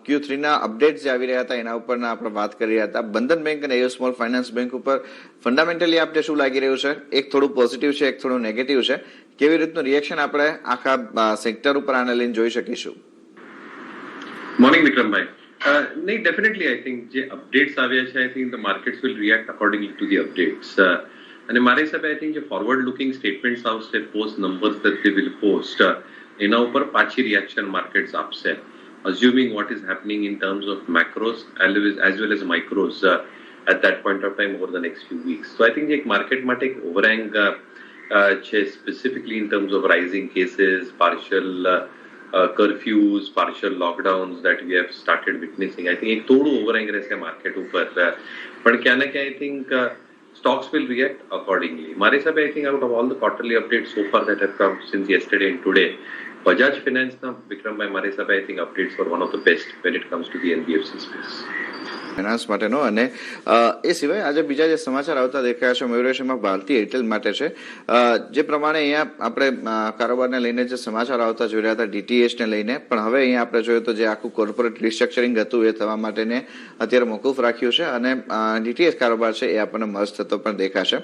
Q3 ના updates જે આવી રહ્યા હતા એના ઉપરના આપણે વાત કરી રહ્યા હતા. બંધન બેંક અને એયુ સ્મોલ ફાઇનાન્સ બેંક ઉપર ફંડામેન્ટલી આપણે શું લાગી રહ્યું છે? એક થોડું પોઝિટિવ છે, એક થોડું નેગેટિવ છે. કેવી રીતનું રિએક્શન આપણે આખા સેક્ટર ઉપર આને લઈને જોઈ શકીશું? મોર્નિંગ વિક્રમભાઈ. નહીં, ડેફિનેટલી આઈ થિંક જે અપડેટ્સ આવ્યા છે, I think the markets will react accordingly to the updates. અને મારા હિસાબે આઈ થિંક જે ફોરવર્ડ લુકિંગ સ્ટેટમેન્ટ્સ આવશે, post numbers that they will post, એના ઉપર પાછી રિએક્શન માર્કેટ્સ આપશે, assuming what is happening in terms of macros as well as micros at that point of time over the next few weeks. So I think the market might take overhang specifically in terms of rising cases, partial curfews, partial lockdowns that we have started witnessing. I think एक थोड़ा overhang रहता है market ऊपर, but क्या ना क्या I think stocks will react accordingly. हमारे हिसाब से I think out of all the quarterly updates so far that have come since yesterday and today, Bajaj Finance na Vikram bhai મારા હિસાબે I think updates were one of the best when it comes to the NBFC space. Finance માટેનો અને એ સિવાય આજે બીજા જે સમાચાર આવતા દેખાયા છે મયુરેશ, એમાં ભારતીય એરટેલ માટે છે. જે પ્રમાણે અહીંયા આપણે કારોબારને લઈને જે સમાચાર આવતા જોઈ રહ્યા હતા DTH ને લઈને, પણ હવે અહીંયા આપણે જોયું તો જે આખું કોર્પોરેટ રિસ્ટ્રક્ચરિંગ હતું એ થવા માટેને અત્યારે મોકૂફ રાખ્યું છે અને DTH કારોબાર છે એ આપણને મર્જ થતો પણ દેખાશે.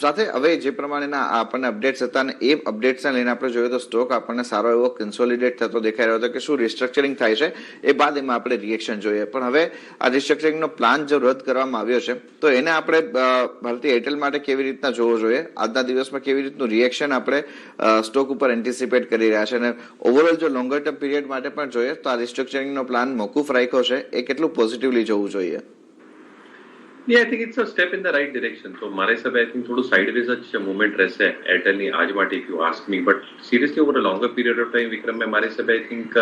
સાથે હવે જે પ્રમાણેના આપણને અપડેટ્સ હતા અને એ અપડેટ્સને લઈને આપણે જોઈએ તો સ્ટોક આપણને સારો એવો કન્સોલિડેટ થતો દેખાઈ રહ્યો હતો કે શું રિસ્ટ્રક્ચરિંગ થાય છે એ બાદ એમાં આપણે રિએક્શન જોઈએ. પણ હવે આ રિસ્ટ્રક્ચરિંગનો પ્લાન જો રદ કરવામાં આવ્યો છે તો એને આપણે ભારતીય એરટેલ માટે કેવી રીતના જોવો જોઈએ? આજના દિવસમાં કેવી રીતનું રિએક્શન આપણે સ્ટોક ઉપર એન્ટિસિપેટ કરી રહ્યા છે અને ઓવરઓલ જો લોંગર ટર્મ પીરિયડ માટે પણ જોઈએ તો આ રિસ્ટ્રક્ચરિંગનો પ્લાન મોકૂફ રાખ્યો છે એ કેટલું પોઝિટિવલી જોવું જોઈએ? Yeah, I think it's a step in the right direction. So, my side, I think thoda sideways a movement रहता है Airtel ने आज माटे if you ask me. But seriously, over a longer period of time, Vikram, my side, I think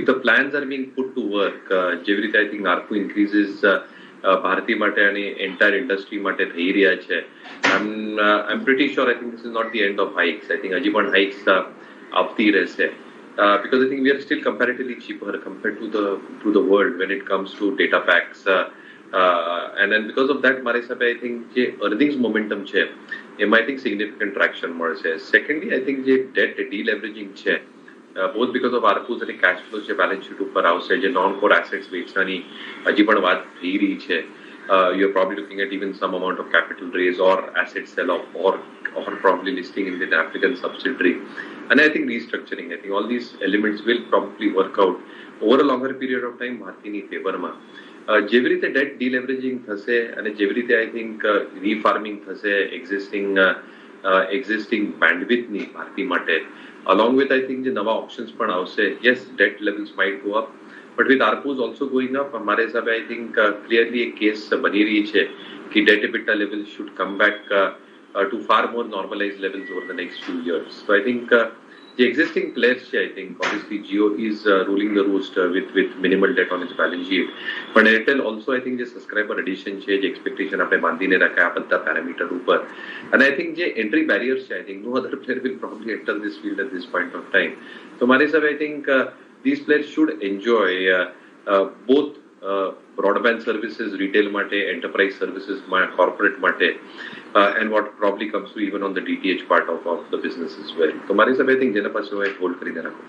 if the plans are being put to work, જેવી I think ARPU increases Bharati માટે અને entire industry માટે થઈ રહ્યા છે. I'm pretty sure I think this is not the end of hikes. I think હજી પણ hikes આવતી રહેશે. Because I think we are still comparatively cheaper compared to the world when it comes to data packs. And then because of that, મારા હિસાબે I think જે earnings momentum છે એમાં I think significant traction મળશે. Secondly, I think જે debt deleveraging છે, both because of ARPUs અને cash flows જે balance sheet ઉપર આવશે, જે non-core assets વેચવાની હજી પણ વાત થઈ રહી છે. You're probably looking at even some amount of capital raise or asset sell-off or probably listing in the African subsidiary. And I think restructuring, I think all these elements will probably work out over a longer period of time ભારતીની ફેવરમાં. જેવી રીતે date ડીલેવરેજિંગ થશે અને જેવી રીતે I think રીફાર્મિંગ થશે existing બેન્ડવિડ્થની Bharati માટે, along with I think જે નવા ઓપ્શન્સ પણ આવશે. Yes, debt levels might go up, but with ARPUs also going up, મારા હિસાબે આઈ થિંક ક્લિયરલી એક કેસ બની રહી છે કે debt EBITDA levels should come back to far more normalized levels over the next few years. So I think the existing players, I think obviously Jio is ruling the roost with minimal debt on its balance sheet. But Airtel also I think the subscriber addition change expectation આપણે બાંધીને રાખ્યા આ બધા parameter ઉપર. And I think the entry barriers છે, I think no other player will probably enter this field at this point of time. So મારા હિસાબે I think these players should enjoy both broadband services, retail માટે, enterprise services, corporate માટે, and what probably comes to even on the DTH part of the business as well. So મારી હિસાબે I think જેના પાસે હોય hold કરીને રાખો.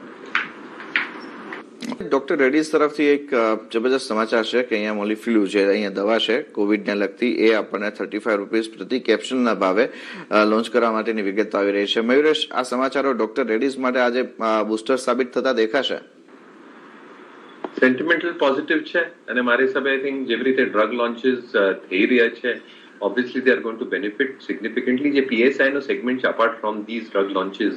Doctor Reddy's તરફથી એક જબરદસ્ત સમાચાર છે કે અહીંયા મોલીફ્લુ જે અહીંયા દવા છે કોવિડને લગતી એ આપણને ₹35 પ્રતિ કેપ્સ્યુલના ભાવે લોન્ચ કરવા માટેની વિગત આવી રહી છે. મયુરેશ, આ સમાચારો ડોક્ટર રેડ્ડીઝ માટે આજે બુસ્ટર સાબિત થતા દેખાશે? સેન્ટિમેન્ટલ પોઝિટિવ છે અને મારા હિસાબે આઈ થિંક જેવી રીતે ડ્રગ લોન્ચીસ થઈ રહ્યા છે, obviously they are going to benefit significantly. જે PSI નો સેગમેન્ટ છે apart from these drug launches,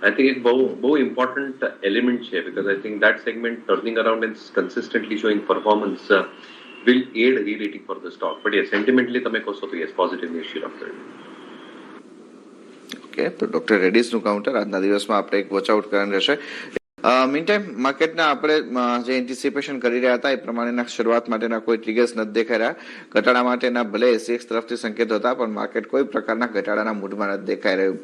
I think એક બહુ important element છે because I think that segment turning around and consistently showing performance will aid re-rating for the stock. But yes, sentimentally તમે કહો છો તો yes, positive news છે doctor. Okay, તો doctor રેડ્ડીઝનું counter આજના દિવસમાં આપણે એક વોચ આઉટ કરવાનું રહેશે. મીનટાઈમ માર્કેટના આપણે જે એન્ટિસિપેશન કરી રહ્યા હતા એ પ્રમાણેના શરૂઆત માટેના કોઈ ટ્રિગર્સ નથી દેખાઈ રહ્યા. ઘટાડા માટેના ભલે SCX તરફથી સંકેતો હતા પણ માર્કેટ કોઈ પ્રકારના ઘટાડાના મૂડમાં નથી દેખાઈ રહ્યું.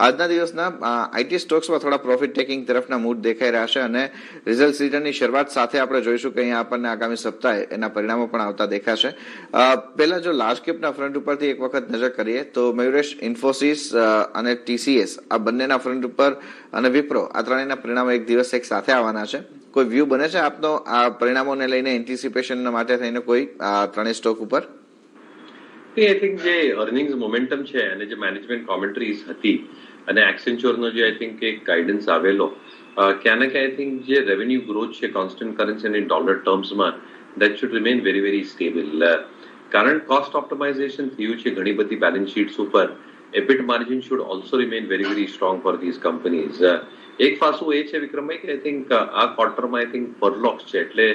આજના દિવસના આઈટી સ્ટોક્સમાં થોડા પ્રોફિટ ટેકિંગ તરફના મૂડ દેખાઈ રહ્યા છે અને રિઝલ્ટ સિઝનની શરૂઆત સાથે આપણે જોઈશું કે અહીંયા આપણને આગામી સપ્તાહે એના પરિણામો પણ આવતા દેખાશે. પહેલા જો લાર્જ કેપના ફ્રન્ટ ઉપરથી એક વખત નજર કરીએ તો મયુરેશ, ઇન્ફોસિસ અને TCS આ બંનેના ફ્રન્ટ ઉપર અને વિપ્રો આ ત્રણેયના પરિણામો એક દિવસ એક સાથે આવવાના છે. કોઈ વ્યૂ બને છે આપનો આ પરિણામોને લઈને એન્ટિસિપેશન માટે થઈને કોઈ આ ત્રણેય સ્ટોક ઉપર? આઈ થિંક જે અર્નિંગ્સ મોમેન્ટમ છે અને જે મેનેજમેન્ટ કોમેન્ટ્રીઝ હતી અને એક્સેન્ચ્યોરનો જે આઈ થિંક એક ગાઈડન્સ આવેલો ક્યાં ને ક્યાં આઈ થિંક જે રેવન્યુ ગ્રોથ છે કોન્સ્ટન્ટ કરન્સી અને ડોલર ટર્મ્સમાં that should remain very very stable. કારણ કોસ્ટ ઓપ્ટિમાઇઝેશન થયું છે ઘણી બધી બેલેન્સ શીટ્સ ઉપર. EBIT margin should also remain very very strong for these companies. એક પાસું એ છે વિક્રમભાઈ કે આઈ થિંક આ ક્વાર્ટરમાં આઈ થિંક ફરલોક્સ છે એટલે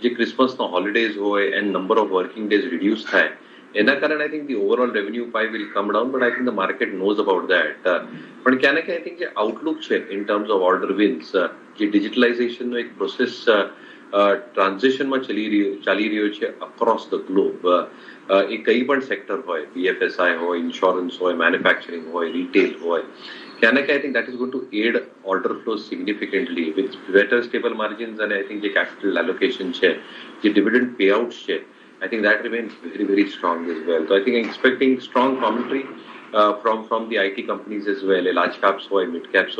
જે ક્રિસમસનો હોલિડેઝ હોય and number of working days reduce થાય એના કારણે I think the overall revenue pie will come down but I think the market knows about that. પણ ક્યાં ને ક્યાં આઈ થિંક જે આઉટલુક છે in terms of order wins જે ડિજિટલાઇઝેશનનો એક પ્રોસેસ ટ્રાન્ઝિશનમાં ચાલી રહ્યો છે અક્રોસ ધ ગ્લોબ. એ કઈ પણ સેક્ટર હોય, BFSI હોય, ઇન્સ્યોરન્સ હોય, મેન્યુફેક્ચરિંગ હોય, રિટેલ હોય, ક્યાં ને ક્યાં I think that is going to add order flow significantly with better stable margins અને આઈ થિંક જે કેપિટલ એલોકેશન છે, જે ડિવિડન્ડ પેઆઉટ્સ છે, I think that remains very, very strong as well. So I think I'm expecting strong commentary from the IT companies as well, large caps or mid caps.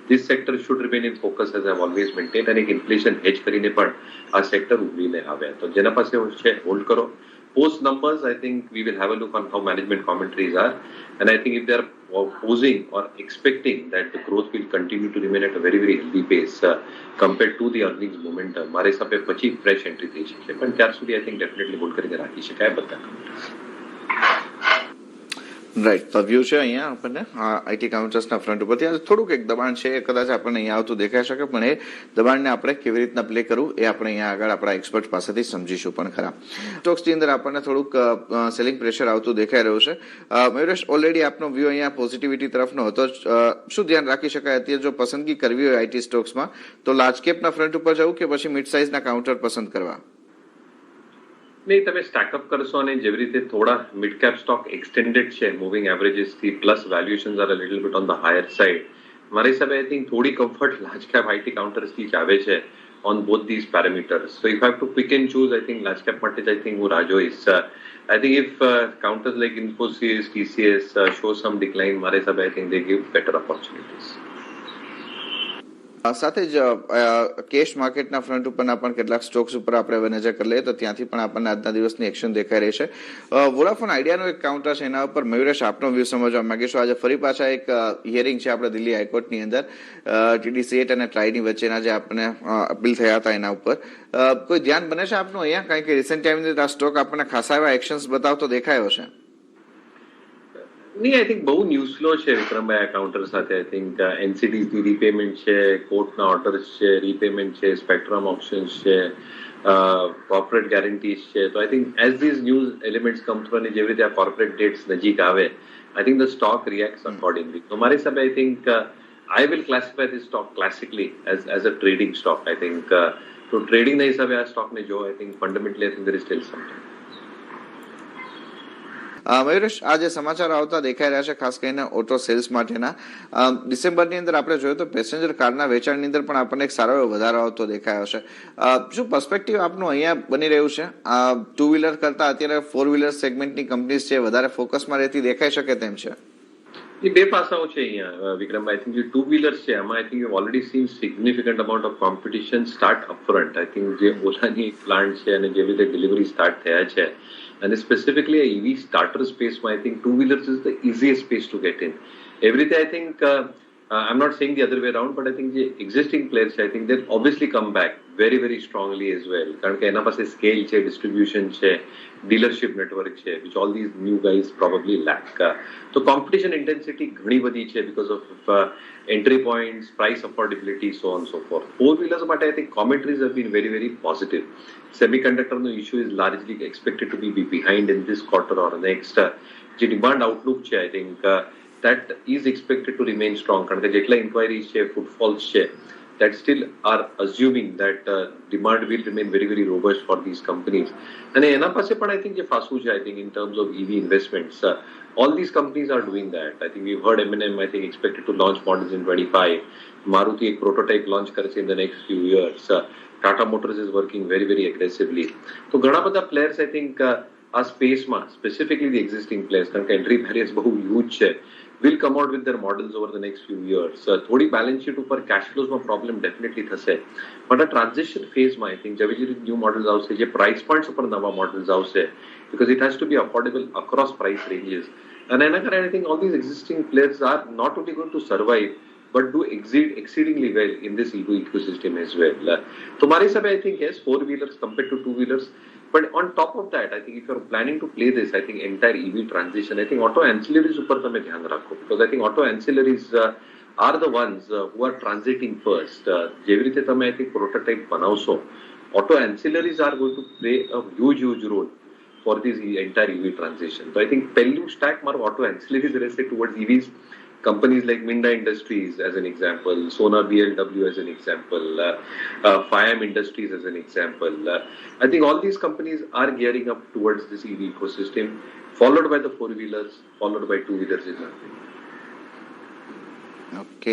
This sector should remain in focus as I've always maintained. And inflation hedge કરીને પણ આ sector ઉભરીને આવે તો જેના પાસે છે hold કરો. Post numbers, I think we will have a look on how management commentaries are. And I think if they are posing or expecting that the growth will continue to remain at a very, very healthy pace compared to the earnings momentum, મારા હિસાબે પછી fresh entry થઈ શકે. પણ ત્યાર સુધી I think definitely hold કરીને રાખી શકાય બધા companies. રાઈટ, તો વ્યૂ છે અહીંયા આપણને આઈટી કાઉન્ટર્સના ફ્રન્ટ ઉપરથી. થોડુંક એક દબાણ છે એ કદાચ આપણને અહીંયા આવતું દેખાઈ શકે, પણ એ દબાણને આપણે કેવી રીતના પ્લે કરવું એ આપણે અહીંયા આગળ આપણા એક્સપર્ટ પાસેથી સમજીશું પણ ખરા. સ્ટોક્સની અંદર આપણને થોડુંક સેલિંગ પ્રેશર આવતું દેખાઈ રહ્યું છે. મયુરેશ, ઓલરેડી આપનો વ્યૂ અહીંયા પોઝિટિવિટી તરફનો હતો. શું ધ્યાન રાખી શકાય અત્યારે જો પસંદગી કરવી હોય આઈટી સ્ટોક્સમાં તો લાર્જ કેપના ફ્રન્ટ ઉપર જવું કે પછી મિડ સાઇઝના કાઉન્ટર પસંદ કરવા? નહીં, તમે સ્ટેકઅપ કરશો અને જેવી રીતે થોડા મિડ કેપ સ્ટોક એક્સટેન્ડેડ છે મૂવિંગ એવરેજીસ થી plus valuations are a little bit on the higher side. મારા હિસાબે આઈ થિંક થોડી comfort large cap IT counters થી જ આવે છે on both these parameters. So if I have to pick and choose I think large cap માટે જ I think હું રાહ જોઈશ. I think if counters like Infosys, TCS show some decline, મારા હિસાબે I think they give better opportunities. સાથે જ cache માર્કેટના front ઉપરના પણ કેટલાક સ્ટોક્સ ઉપર આપણે નજર કરી લઈએ તો ત્યાંથી પણ આપણને આજના દિવસની એક્શન દેખાઈ રહી છે. વોડાફોન આઈડિયાનો એક કાઉન્ટર છે, એના ઉપર મયુરેશ આપનો વ્યૂ સમજવા માંગીશું. આજે ફરી પાછા એક હિયરિંગ છે આપણે દિલ્હી હાઈકોર્ટની અંદર TDC8 અને ટ્રાઈની વચ્ચેના જે આપણને અપીલ થયા હતા એના ઉપર કોઈ ધ્યાન બને છે આપનું અહીંયા? કારણ કે રિસન્ટ ટાઈમની અંદર આ સ્ટોક આપણને ખાસા એવા એક્શન્સ બતાવતો દેખાયો છે. નહીં, આઈ થિંક બહુ ન્યૂઝ ફ્લો છે વિક્રમભાઈ આ કાઉન્ટર સાથે. આઈ થિંક NCDની રીપેમેન્ટ છે, કોર્ટના ઓર્ડર્સ છે, રીપેમેન્ટ છે, સ્પેક્ટ્રમ ઓપ્શન્સ છે, કોર્પોરેટ ગેરંટીઝ છે. તો I think as these news elements come through અને જેવી રીતે આ કોર્પોરેટ ડેટ્સ નજીક આવે I think the stock reacts accordingly. તો મારી હિસાબે I think I will classify this stock classically as a trading stock. I think તો ટ્રેડિંગના હિસાબે આ સ્ટોકને જો I think fundamentally I think there is still something. Mayuresh, આ જે સમાચાર આવતા દેખાઈ રહ્યા છે ખાસ કરીને ઓટો સેલ્સ માટેના, ડિસેમ્બરની અંદર આપણે જોયું તો પેસેન્જર કારના વેચાણની અંદર પણ આપણને એક સારો એવો વધારો આવતો દેખાયો છે. શું પર્સપેક્ટિવ આપનું અહીંયા બની રહ્યું છે? ટુ વ્હીલર કરતા અત્યારે ફોર વ્હીલર સેગમેન્ટની કંપનીઝ છે વધારે ફોકસમાં રહેતી દેખાઈ શકે તેમ છે? એ બે પાસાઓ છે અહીંયા વિક્રમભાઈ. આઈ થિંક જે ટુ વ્હીલર્સ છે એમાં I think you already scene significant amount of competition start upfront. I think જે ઓલાની એક પ્લાન્ટ છે અને જેવી રીતે ડિલિવરી સ્ટાર્ટ થયા છે અને સ્પેસિફિકલી આ EV સ્ટાર્ટર સ્પેસમાં I think two wheelers is the easiest space to get in. એવી રીતે I think I am not saying the other way around but I think જે એક્ઝિસ્ટિંગ પ્લેયર્સ છે I think they obviously come back very very strongly as well. કારણ કે એના પાસે scale છે, distribution છે, ડીલરશિપ નેટવર્ક છે, which all these new guys probably lack. તો કોમ્પિટિશન ઇન્ટેન્સિટી ઘણી બધી છે because of entry points, price affordability, so on so forth. Four wheelers માટે I think commentaries have been very very positive. સેમિકન્ડક્ટરનો issue is largely expected to be behind in this quarter or next. જે demand outlook છે I think that is expected to remain strong. કારણ કે જેટલા enquiries છે, ફૂટફોલ્સ છે, that still are assuming that demand will remain very very robust for these companies. અને એના પાસે પણ આઈ થિંક જે ફાસું છે I think in terms of EV investments, all these companies are doing that. I think we've heard M&M I think expected to launch models in 25. Maruti એક prototype launch કરશે in the next few years. Tata Motors is working very very aggressively. તો ઘણા બધા players I think આ સ્પેસમાં specifically the existing players, કારણ કે entry barriers બહુ હ્યુજ છે, will come out with their models over the next few years. થોડી balance sheet ઉપર cash flows માં problem definitely થશે. But a transition phase માં I think જેવી રીતે new models આવશે, જે price points ઉપર નવા models આવશે, because it has to be affordable across price ranges. And એના કારણે I think all these existing players are not only going to survive, but do exceedingly well in this EV ecosystem as well. So મારી હિસાબે I think yes, four-wheelers compared to two-wheelers. But on top of that, I think if you're planning to play this, I think entire EV transition, I think auto ancillaries ઉપર તમે ધ્યાન રાખો. Because I think auto ancillaries are the ones who are transiting first. જેવી રીતે તમે I think prototype બનાવશો, auto ancillaries are going to play a huge role for this entire EV transition. So I think પહેલું stack મારું auto ancillaries રહેશે towards EVs. Companies like Minda Industries as an example, Sona BLW as an example, FIAM Industries as an example. I think all these companies are gearing up towards this EV ecosystem, followed by the four-wheelers, followed by two-wheelers in my opinion. Okay.